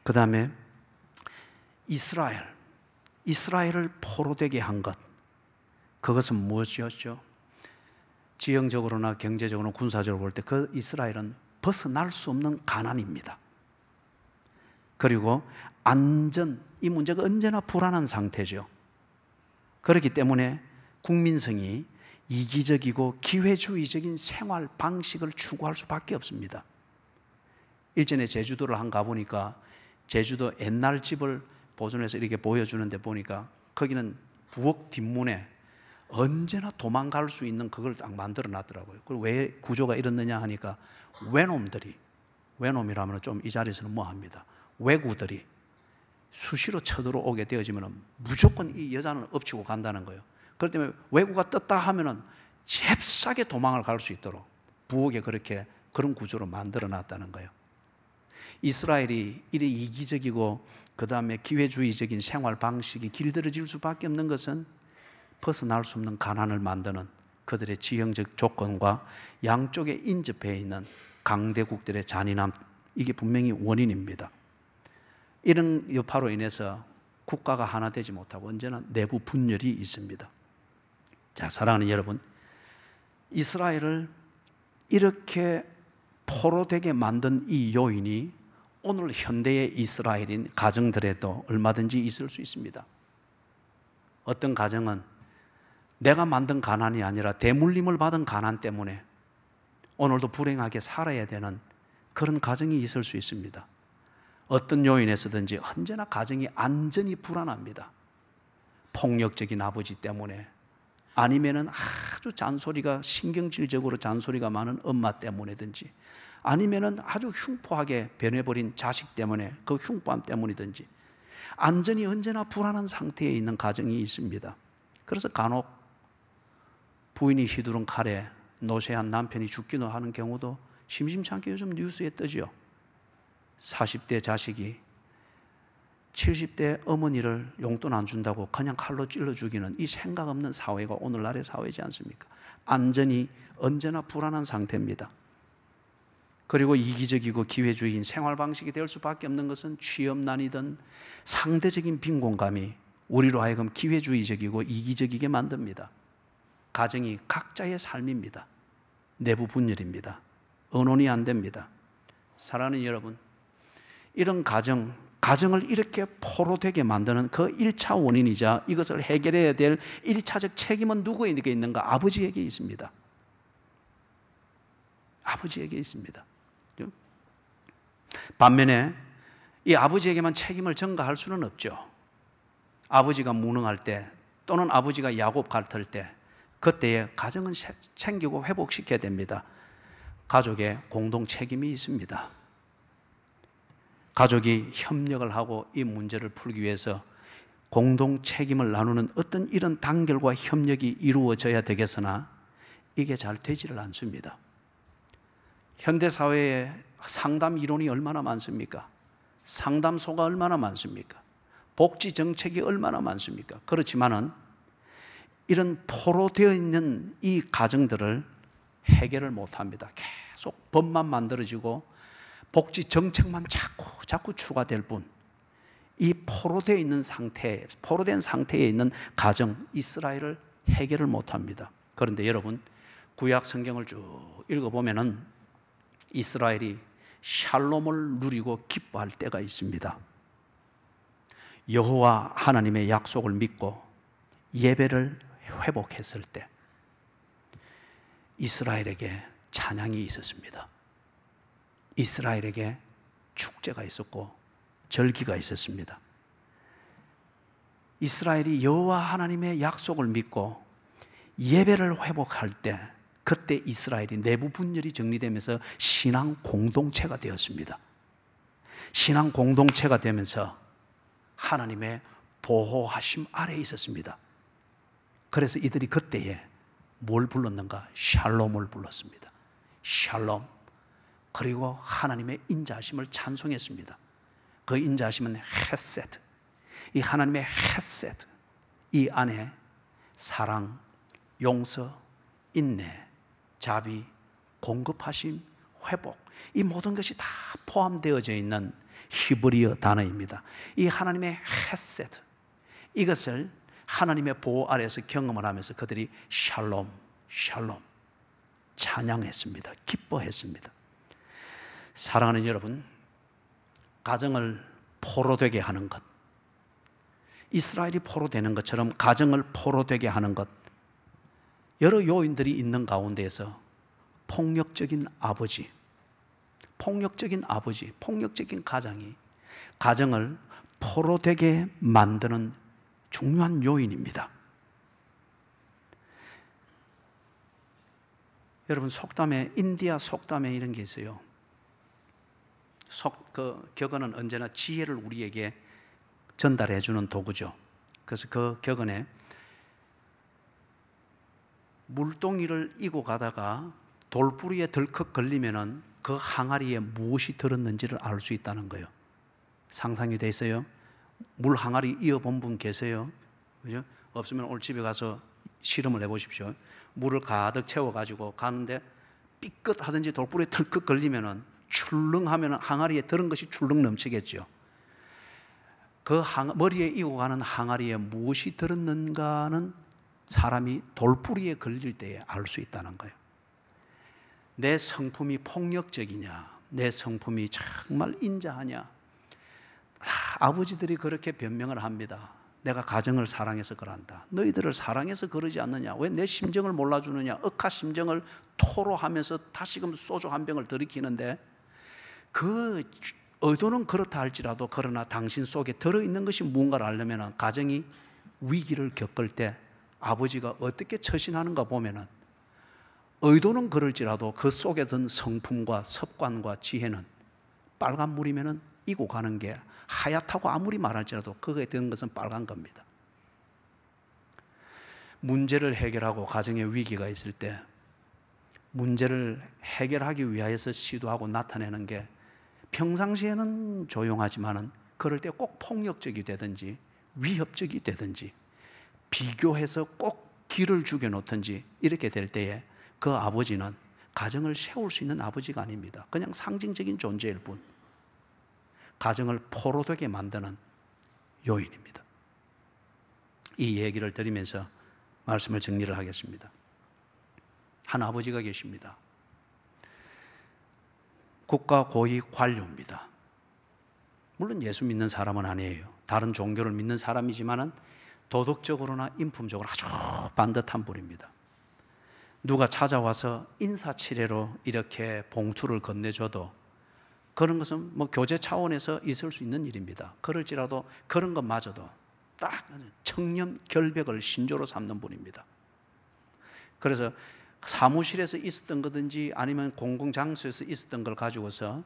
그 다음에 이스라엘을 포로되게 한 것, 그것은 무엇이었죠? 지형적으로나 경제적으로나 군사적으로 볼 때 그 이스라엘은 벗어날 수 없는 가난입니다. 그리고 안전, 이 문제가 언제나 불안한 상태죠. 그렇기 때문에 국민성이 이기적이고 기회주의적인 생활 방식을 추구할 수밖에 없습니다. 일전에 제주도를 한 가보니까 제주도 옛날 집을 보존해서 이렇게 보여주는데 보니까 거기는 부엌 뒷문에 언제나 도망갈 수 있는 그걸 딱 만들어 놨더라고요. 그리고 왜 구조가 이렇느냐 하니까 외놈이라면 좀 이 자리에서는 뭐합니다. 왜구들이 수시로 쳐들어오게 되어지면 무조건 이 여자는 엎치고 간다는 거예요. 그렇기 때문에 왜구가 떴다 하면은 잽싸게 도망을 갈 수 있도록 부엌에 그렇게 그런 구조로 만들어 놨다는 거예요. 이스라엘이 이래 이기적이고 그 다음에 기회주의적인 생활 방식이 길들여질 수밖에 없는 것은 벗어날 수 없는 가난을 만드는 그들의 지형적 조건과 양쪽에 인접해 있는 강대국들의 잔인함, 이게 분명히 원인입니다. 이런 여파로 인해서 국가가 하나 되지 못하고 언제나 내부 분열이 있습니다. 자, 사랑하는 여러분, 이스라엘을 이렇게 포로되게 만든 이 요인이 오늘 현대의 이스라엘인 가정들에도 얼마든지 있을 수 있습니다. 어떤 가정은 내가 만든 가난이 아니라 대물림을 받은 가난 때문에 오늘도 불행하게 살아야 되는 그런 가정이 있을 수 있습니다. 어떤 요인에서든지 언제나 가정이 안전이 불안합니다. 폭력적인 아버지 때문에, 아니면은 아주 잔소리가 신경질적으로 잔소리가 많은 엄마 때문이든지, 아니면은 아주 흉포하게 변해버린 자식 때문에, 그 흉포함 때문이든지 안전이 언제나 불안한 상태에 있는 가정이 있습니다. 그래서 간혹 부인이 휘두른 칼에 노쇠한 남편이 죽기도 하는 경우도 심심치 않게 요즘 뉴스에 뜨죠. 40대 자식이 70대 어머니를 용돈 안 준다고 그냥 칼로 찔러 죽이는 이 생각 없는 사회가 오늘날의 사회지 않습니까? 안전이 언제나 불안한 상태입니다. 그리고 이기적이고 기회주의인 생활 방식이 될 수밖에 없는 것은 취업난이든 상대적인 빈곤감이 우리로 하여금 기회주의적이고 이기적이게 만듭니다. 가정이 각자의 삶입니다. 내부 분열입니다. 언혼이 안 됩니다. 사랑하는 여러분, 이런 가정을 이렇게 포로되게 만드는 그 1차 원인이자 이것을 해결해야 될 1차적 책임은 누구에게 있는가? 아버지에게 있습니다. 아버지에게 있습니다. 반면에 이 아버지에게만 책임을 전가할 수는 없죠. 아버지가 무능할 때, 또는 아버지가 야곱 같을 때, 그때에 가정은 챙기고 회복시켜야 됩니다. 가족의 공동 책임이 있습니다. 가족이 협력을 하고 이 문제를 풀기 위해서 공동 책임을 나누는 어떤 이런 단결과 협력이 이루어져야 되겠으나 이게 잘 되지를 않습니다. 현대사회에 상담 이론이 얼마나 많습니까? 상담소가 얼마나 많습니까? 복지 정책이 얼마나 많습니까? 그렇지만은 이런 포로되어 있는 이 가정들을 해결을 못합니다. 계속 법만 만들어지고 복지 정책만 자꾸 추가될 뿐, 이 포로되어 있는 상태, 포로된 상태에 있는 가정 이스라엘을 해결을 못합니다. 그런데 여러분, 구약 성경을 쭉 읽어보면은 이스라엘이 샬롬을 누리고 기뻐할 때가 있습니다. 여호와 하나님의 약속을 믿고 예배를 회복했을 때 이스라엘에게 찬양이 있었습니다. 이스라엘에게 축제가 있었고 절기가 있었습니다. 이스라엘이 여호와 하나님의 약속을 믿고 예배를 회복할 때, 그때 이스라엘이 내부 분열이 정리되면서 신앙 공동체가 되었습니다. 신앙 공동체가 되면서 하나님의 보호하심 아래에 있었습니다. 그래서 이들이 그때에 뭘 불렀는가? 샬롬을 불렀습니다. 샬롬. 그리고 하나님의 인자하심을 찬송했습니다. 그 인자하심은 헤세드. 이 하나님의 헤세드, 이 안에 사랑, 용서, 인내, 자비, 공급하심, 회복, 이 모든 것이 다 포함되어져 있는 히브리어 단어입니다. 이 하나님의 헤세드, 이것을 하나님의 보호 아래에서 경험을 하면서 그들이 샬롬, 샬롬 찬양했습니다. 기뻐했습니다. 사랑하는 여러분, 가정을 포로되게 하는 것, 이스라엘이 포로되는 것처럼 가정을 포로되게 하는 것, 여러 요인들이 있는 가운데에서 폭력적인 아버지, 폭력적인 가장이 가정을 포로되게 만드는 중요한 요인입니다. 여러분, 속담에, 인디아 속담에 이런 게 있어요. 격언은 언제나 지혜를 우리에게 전달해 주는 도구죠. 그래서 그 격언에 물동이를 이고 가다가 돌뿌리에 덜컥 걸리면은 그 항아리에 무엇이 들었는지를 알 수 있다는 거예요. 상상이 돼 있어요? 물 항아리 이어본 분 계세요? 그죠? 없으면 오늘 집에 가서 실험을 해보십시오. 물을 가득 채워가지고 가는데 삐끗하든지 돌뿌리에 덜컥 걸리면은 출렁하면 항아리에 들은 것이 출렁 넘치겠죠. 그 머리에 이고 가는 항아리에 무엇이 들었는가는 사람이 돌뿌리에 걸릴 때에 알 수 있다는 거예요. 내 성품이 폭력적이냐, 내 성품이 정말 인자하냐. 아버지들이 그렇게 변명을 합니다. 내가 가정을 사랑해서 그런다. 너희들을 사랑해서 그러지 않느냐. 왜 내 심정을 몰라주느냐. 억하 심정을 토로하면서 다시금 소주 한 병을 들이키는데, 그 의도는 그렇다 할지라도 그러나 당신 속에 들어있는 것이 무언가를 알려면 가정이 위기를 겪을 때 아버지가 어떻게 처신하는가 보면은 의도는 그럴지라도 그 속에 든 성품과 습관과 지혜는 빨간물이면은 이고 가는 게 하얗다고 아무리 말할지라도 그거에 드는 것은 빨간 겁니다. 문제를 해결하고 가정에 위기가 있을 때 문제를 해결하기 위하여서 시도하고 나타내는 게 평상시에는 조용하지만은 그럴 때 꼭 폭력적이 되든지 위협적이 되든지 비교해서 꼭 길을 죽여놓든지 이렇게 될 때에 그 아버지는 가정을 세울 수 있는 아버지가 아닙니다. 그냥 상징적인 존재일 뿐. 가정을 포로되게 만드는 요인입니다. 이 얘기를 드리면서 말씀을 정리를 하겠습니다. 한 아버지가 계십니다. 국가 고위 관료입니다. 물론 예수 믿는 사람은 아니에요. 다른 종교를 믿는 사람이지만은 도덕적으로나 인품적으로 아주 반듯한 분입니다. 누가 찾아와서 인사치레로 이렇게 봉투를 건네줘도 그런 것은 뭐 교제 차원에서 있을 수 있는 일입니다. 그럴지라도 그런 것마저도 딱 청렴 결백을 신조로 삼는 분입니다. 그래서 사무실에서 있었던 거든지 아니면 공공장소에서 있었던 걸 가지고서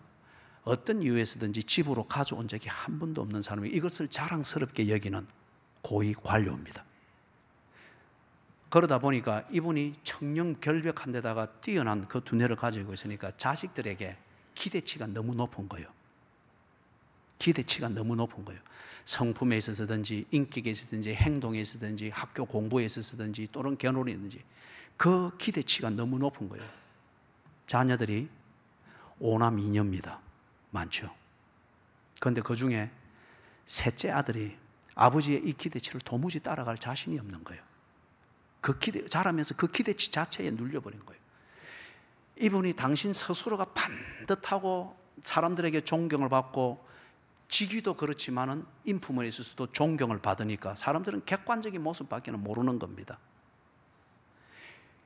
어떤 이유에서든지 집으로 가져온 적이 한 번도 없는 사람이 이것을 자랑스럽게 여기는 고위 관료입니다. 그러다 보니까 이분이 청렴결백한 데다가 뛰어난 그 두뇌를 가지고 있으니까 자식들에게 기대치가 너무 높은 거예요. 기대치가 너무 높은 거예요. 성품에 있어서든지 인격에 있어서든지 행동에 있어서든지 학교 공부에 있어서든지 또는 결혼이든지 그 기대치가 너무 높은 거예요. 자녀들이 5남 2녀입니다. 많죠. 그런데 그 중에 셋째 아들이 아버지의 이 기대치를 도무지 따라갈 자신이 없는 거예요. 자라면서 그 기대치 자체에 눌려버린 거예요. 이분이 당신 스스로가 반듯하고 사람들에게 존경을 받고 직위도 그렇지만은 인품에 있어서도 존경을 받으니까 사람들은 객관적인 모습밖에는 모르는 겁니다.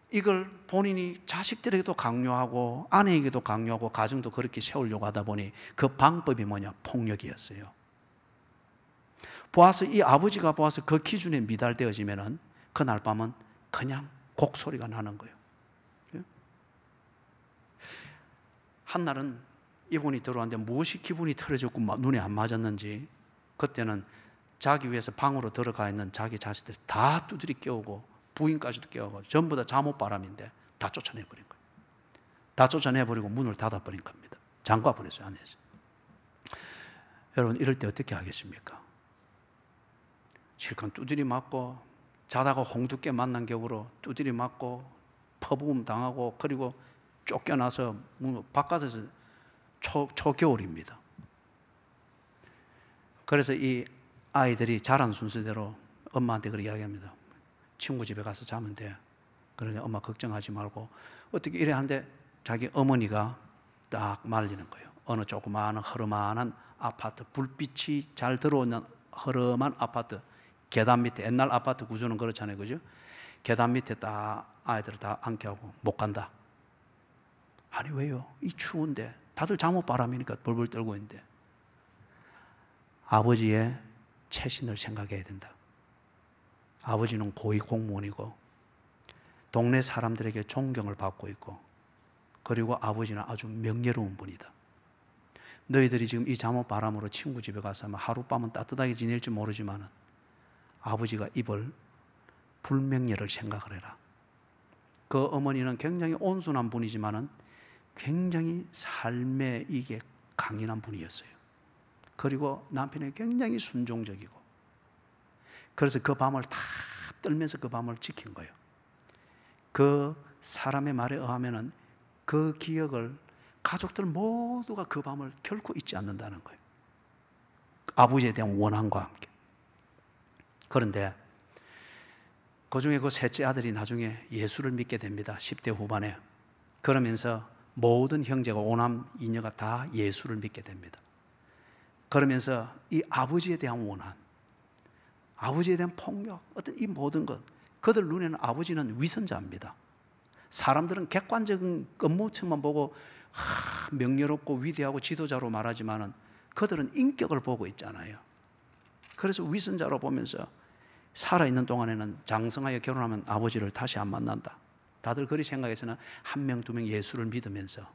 이걸 본인이 자식들에게도 강요하고 아내에게도 강요하고 가정도 그렇게 세우려고 하다 보니 그 방법이 뭐냐? 폭력이었어요. 보아서 이 아버지가 보아서 그 기준에 미달되어지면은 그날 밤은 그냥 곡소리가 나는 거예요. 한날은 이분이 들어왔는데 무엇이 기분이 틀어졌고 눈에 안 맞았는지 그때는 자기 위해서 방으로 들어가 있는 자기 자식들 다 두드리 깨우고 부인까지도 깨우고 전부 다 잠옷바람인데 다 쫓아내버린 거예요. 다 쫓아내버리고 문을 닫아버린 겁니다. 잠가버렸어요, 안에서. 여러분 이럴 때 어떻게 하겠습니까? 실컷 두드리 맞고 자다가 홍두깨 만난 격으로 두드리 맞고 퍼부음 당하고 그리고 쫓겨나서 바깥에서 초겨울입니다. 그래서 이 아이들이 자란 순서대로 엄마한테 그렇게 이야기합니다. 친구 집에 가서 자면 돼. 그러니 엄마 걱정하지 말고 어떻게 이래 하는데 자기 어머니가 딱 말리는 거예요. 어느 조그마한 허름한 아파트 불빛이 잘 들어오는 허름한 아파트 계단 밑에 옛날 아파트 구조는 그렇잖아요, 그죠? 계단 밑에 딱 아이들을 다 앉게 하고 못 간다. 아니 왜요? 이 추운데 다들 잠옷바람이니까 벌벌 떨고 있는데 아버지의 채신을 생각해야 된다. 아버지는 고위 공무원이고 동네 사람들에게 존경을 받고 있고 그리고 아버지는 아주 명예로운 분이다. 너희들이 지금 이 잠옷 바람으로 친구 집에 가서 하룻밤은 따뜻하게 지낼지 모르지만 아버지가 입을 불명예를 생각을 해라. 그 어머니는 굉장히 온순한 분이지만 굉장히 삶에 이게 강인한 분이었어요. 그리고 남편이 굉장히 순종적이고, 그래서 그 밤을 다 떨면서 그 밤을 지킨 거예요. 그 사람의 말에 의하면은 그 기억을 가족들 모두가 그 밤을 결코 잊지 않는다는 거예요. 아버지에 대한 원한과 함께. 그런데 그 중에 그 셋째 아들이 나중에 예수를 믿게 됩니다. 10대 후반에. 그러면서 모든 형제가 오남 이녀가 다 예수를 믿게 됩니다. 그러면서 이 아버지에 대한 원한, 아버지에 대한 폭력, 어떤 이 모든 것, 그들 눈에는 아버지는 위선자입니다. 사람들은 객관적인 겉모습만 보고 명예롭고 위대하고 지도자로 말하지만은 그들은 인격을 보고 있잖아요. 그래서 위선자로 보면서 살아있는 동안에는 장성하여 결혼하면 아버지를 다시 안 만난다. 다들 그리 생각해서는 한 명, 두 명 예수를 믿으면서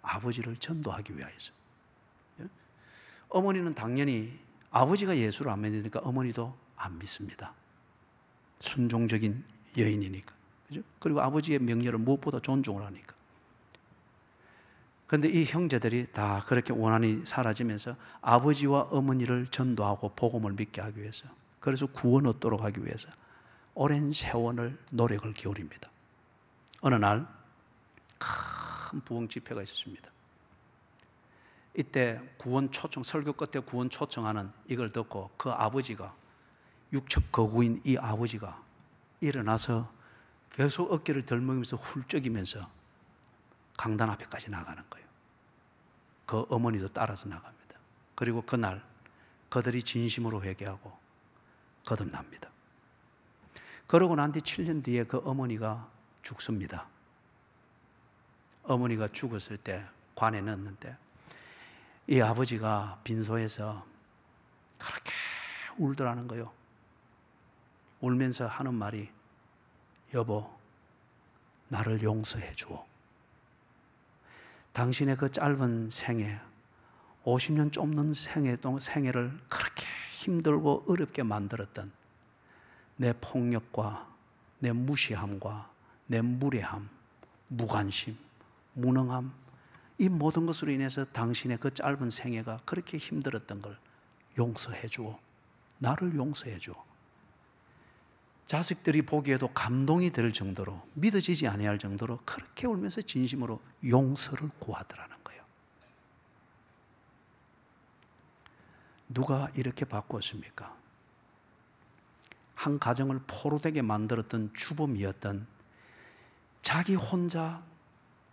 아버지를 전도하기 위하여서. 어머니는 당연히 아버지가 예수를 안 믿으니까 어머니도 안 믿습니다. 순종적인 여인이니까. 그죠? 그리고 아버지의 명예를 무엇보다 존중을 하니까. 그런데 이 형제들이 다 그렇게 원한이 사라지면서 아버지와 어머니를 전도하고 복음을 믿게 하기 위해서, 그래서 구원 얻도록 하기 위해서 오랜 세월을 노력을 기울입니다. 어느 날 큰 부흥 집회가 있었습니다. 이때 구원 초청, 설교 끝에 구원 초청하는 이걸 듣고 그 아버지가, 육척 거구인 이 아버지가 일어나서 계속 어깨를 덜먹이면서 훌쩍이면서 강단 앞에까지 나가는 거예요. 그 어머니도 따라서 나갑니다. 그리고 그날 그들이 진심으로 회개하고 거듭납니다. 그러고 난 뒤 7년 뒤에 그 어머니가 죽습니다. 어머니가 죽었을 때 관에 넣었는데 이 아버지가 빈소에서 그렇게 울더라는 거예요. 울면서 하는 말이, 여보, 나를 용서해 주오. 당신의 그 짧은 생애, 50년 좀 넘는 생애를 그렇게 힘들고 어렵게 만들었던 내 폭력과 내 무시함과 내 무례함, 무관심, 무능함, 이 모든 것으로 인해서 당신의 그 짧은 생애가 그렇게 힘들었던 걸 용서해 주오. 나를 용서해 주오. 자식들이 보기에도 감동이 될 정도로, 믿어지지 아니할 정도로 그렇게 울면서 진심으로 용서를 구하더라는 거예요. 누가 이렇게 바꾸었습니까? 한 가정을 포로되게 만들었던 주범이었던, 자기 혼자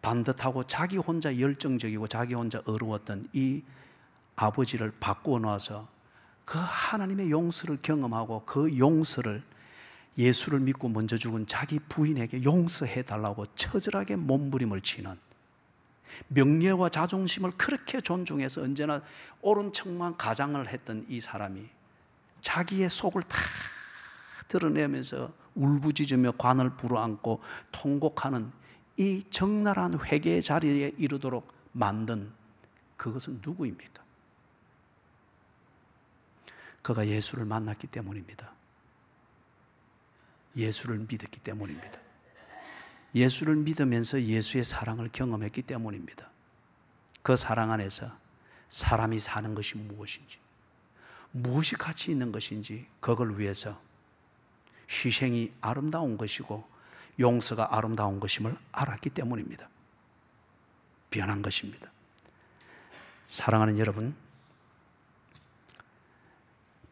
반듯하고 자기 혼자 열정적이고 자기 혼자 어려웠던 이 아버지를 바꾸어 놓아서 그 하나님의 용서를 경험하고 그 용서를 예수를 믿고 먼저 죽은 자기 부인에게 용서해 달라고 처절하게 몸부림을 치는, 명예와 자존심을 그렇게 존중해서 언제나 옳은 척만 가장을 했던 이 사람이 자기의 속을 다 드러내면서 울부짖으며 관을 불어안고 통곡하는 이 적나라한 회개의 자리에 이르도록 만든 그것은 누구입니까? 그가 예수를 만났기 때문입니다. 예수를 믿었기 때문입니다. 예수를 믿으면서 예수의 사랑을 경험했기 때문입니다. 그 사랑 안에서 사람이 사는 것이 무엇인지, 무엇이 가치 있는 것인지, 그걸 위해서 희생이 아름다운 것이고 용서가 아름다운 것임을 알았기 때문입니다. 변한 것입니다. 사랑하는 여러분,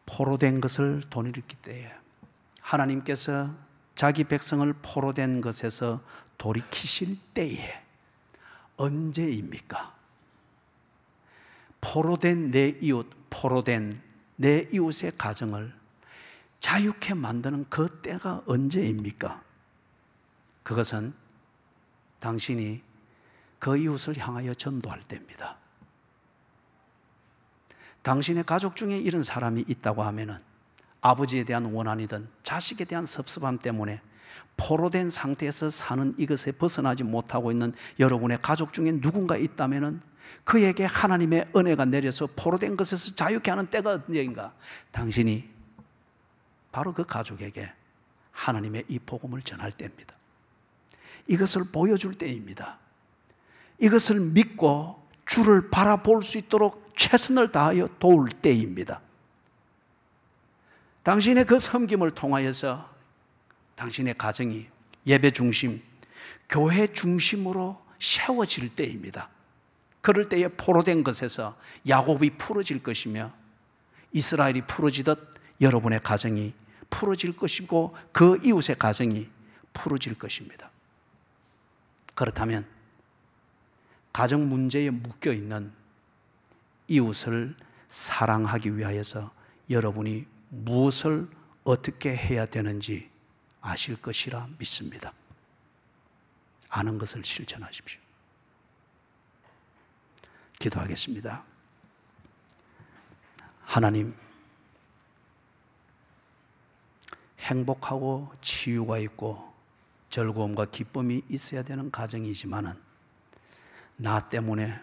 포로된 것을 돌이킬 때에, 하나님께서 자기 백성을 포로된 것에서 돌이키실 때에 언제입니까? 포로된 내 이웃, 포로된 내 이웃의 가정을 자유케 만드는 그 때가 언제입니까? 그것은 당신이 그 이웃을 향하여 전도할 때입니다. 당신의 가족 중에 이런 사람이 있다고 하면은 아버지에 대한 원한이든 자식에 대한 섭섭함 때문에 포로된 상태에서 사는 이것에 벗어나지 못하고 있는 여러분의 가족 중에 누군가 있다면 그에게 하나님의 은혜가 내려서 포로된 것에서 자유케 하는 때가 언제인가? 당신이 바로 그 가족에게 하나님의 이 복음을 전할 때입니다. 이것을 보여줄 때입니다. 이것을 믿고 주를 바라볼 수 있도록 최선을 다하여 도울 때입니다. 당신의 그 섬김을 통하여서 당신의 가정이 예배 중심, 교회 중심으로 세워질 때입니다. 그럴 때에 포로된 것에서 야곱이 풀어질 것이며 이스라엘이 풀어지듯 여러분의 가정이 풀어질 것이고 그 이웃의 가정이 풀어질 것입니다. 그렇다면 가정 문제에 묶여있는 이웃을 사랑하기 위하여서 여러분이 무엇을 어떻게 해야 되는지 아실 것이라 믿습니다. 아는 것을 실천하십시오. 기도하겠습니다. 하나님, 행복하고 치유가 있고 즐거움과 기쁨이 있어야 되는 가정이지만은 나 때문에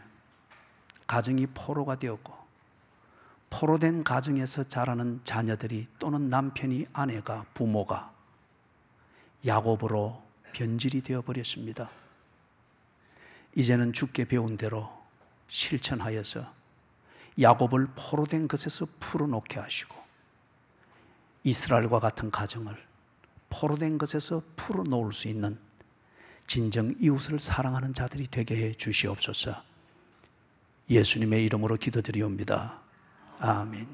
가정이 포로가 되었고 포로된 가정에서 자라는 자녀들이 또는 남편이, 아내가, 부모가 야곱으로 변질이 되어버렸습니다. 이제는 주께 배운 대로 실천하여서 야곱을 포로된 것에서 풀어놓게 하시고 이스라엘과 같은 가정을 포로된 것에서 풀어놓을 수 있는 진정 이웃을 사랑하는 자들이 되게 해 주시옵소서. 예수님의 이름으로 기도드리옵니다. 아멘.